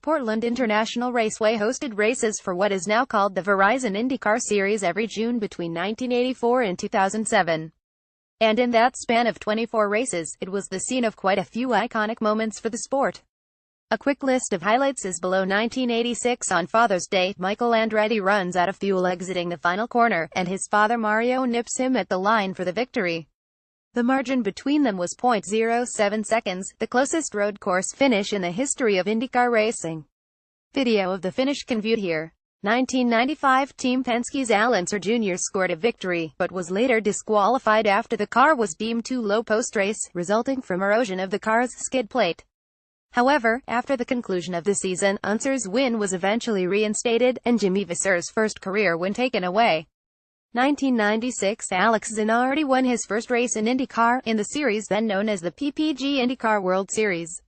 Portland International Raceway hosted races for what is now called the Verizon IndyCar Series every June between 1984 and 2007. And in that span of 24 races, it was the scene of quite a few iconic moments for the sport. A quick list of highlights is below. 1986 on Father's Day, Michael Andretti runs out of fuel exiting the final corner, and his father Mario nips him at the line for the victory. The margin between them was .07 seconds, the closest road course finish in the history of IndyCar racing. Video of the finish can view here. 1995 Team Penske's Al Unser Jr. scored a victory, but was later disqualified after the car was deemed too low post-race, resulting from erosion of the car's skid plate. However, after the conclusion of the season, Unser's win was eventually reinstated, and Jimmy Vassar's first career win taken away. 1996 Alex Zanardi won his first race in IndyCar, in the series then known as the PPG IndyCar World Series.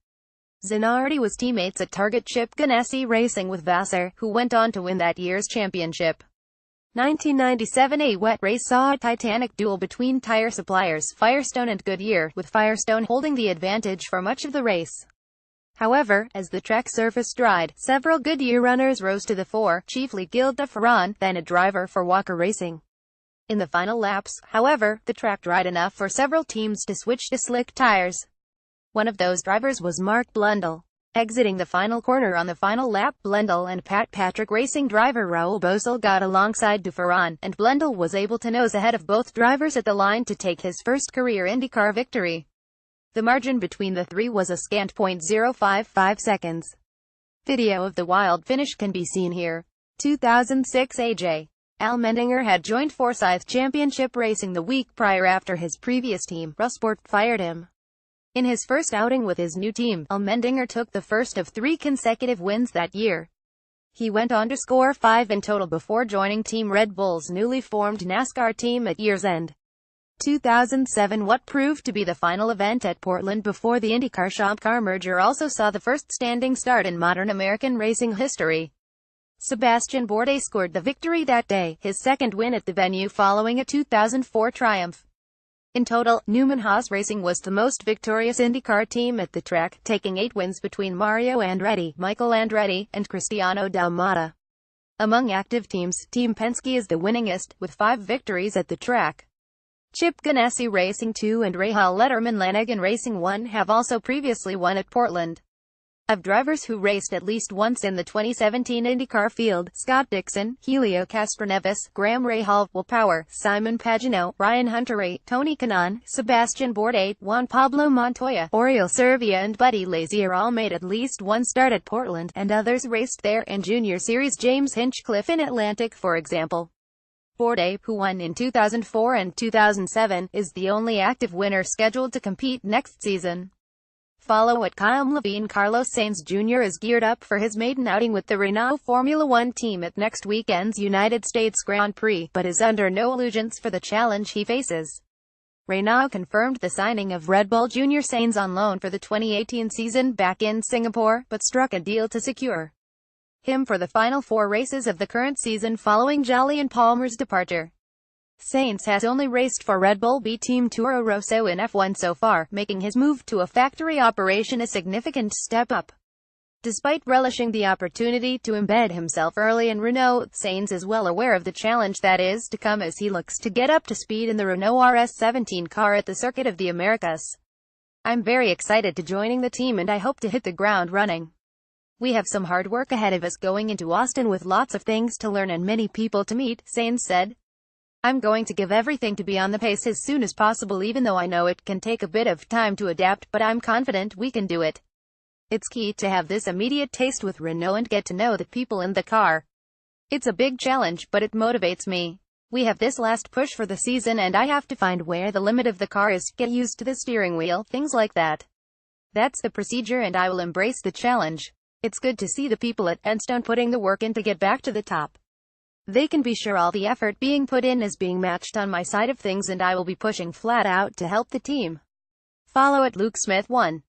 Zanardi was teammates at Target Chip Ganassi Racing with Vassar, who went on to win that year's championship. 1997 A wet race saw a titanic duel between tire suppliers Firestone and Goodyear, with Firestone holding the advantage for much of the race. However, as the track surface dried, several Goodyear runners rose to the fore, chiefly Gilda Ferran, then a driver for Walker Racing. In the final laps, however, the track dried enough for several teams to switch to slick tires. One of those drivers was Mark Blundell. Exiting the final corner on the final lap, Blundell and Patrick Racing driver Raul Boesel got alongside de Ferran, and Blundell was able to nose ahead of both drivers at the line to take his first career IndyCar victory. The margin between the three was a scant .055 seconds. Video of the wild finish can be seen here. 2006 AJ Allmendinger had joined Forsyth Championship Racing the week prior after his previous team, Rusport, fired him. In his first outing with his new team, Allmendinger took the first of 3 consecutive wins that year. He went on to score 5 in total before joining Team Red Bull's newly formed NASCAR team at year's end. 2007 What proved to be the final event at Portland before the IndyCar Shop Car merger also saw the first standing start in modern American racing history. Sebastian Bourdais scored the victory that day, his second win at the venue following a 2004 triumph. In total, Newman Haas Racing was the most victorious IndyCar team at the track, taking 8 wins between Mario Andretti, Michael Andretti, and Cristiano Dalmada. Among active teams, Team Penske is the winningest, with 5 victories at the track. Chip Ganassi Racing 2 and Rahal Letterman Lanigan Racing 1 have also previously won at Portland. Of drivers who raced at least once in the 2017 IndyCar field, Scott Dixon, Helio Castroneves, Graham Rahal, Will Power, Simon Pagenaud, Ryan Hunter-Reay, Tony Kanaan, Sebastian Bourdais, Juan Pablo Montoya, Oriol Servia and Buddy Lazier all made at least one start at Portland, and others raced there in Junior Series. James Hinchcliffe in Atlantic, for example. Bourdais, who won in 2004 and 2007, is the only active winner scheduled to compete next season. Follow at Kyle Levine. Carlos Sainz Jr. is geared up for his maiden outing with the Renault Formula One team at next weekend's United States Grand Prix, but is under no illusions for the challenge he faces. Renault confirmed the signing of Red Bull Junior Sainz on loan for the 2018 season back in Singapore, but struck a deal to secure him for the final 4 races of the current season following Jolyon Palmer's departure. Sainz has only raced for Red Bull B Team Toro Rosso in F1 so far, making his move to a factory operation a significant step up. Despite relishing the opportunity to embed himself early in Renault, Sainz is well aware of the challenge that is to come as he looks to get up to speed in the Renault RS17 car at the Circuit of the Americas. I'm very excited to joining the team and I hope to hit the ground running. We have some hard work ahead of us going into Austin with lots of things to learn and many people to meet, Sainz said. I'm going to give everything to be on the pace as soon as possible, even though I know it can take a bit of time to adapt, but I'm confident we can do it. It's key to have this immediate taste with Renault and get to know the people in the car. It's a big challenge, but it motivates me. We have this last push for the season and I have to find where the limit of the car is, get used to the steering wheel, things like that. That's the procedure and I will embrace the challenge. It's good to see the people at Enstone putting the work in to get back to the top. They can be sure all the effort being put in is being matched on my side of things and I will be pushing flat out to help the team. Follow at Luke Smith 1.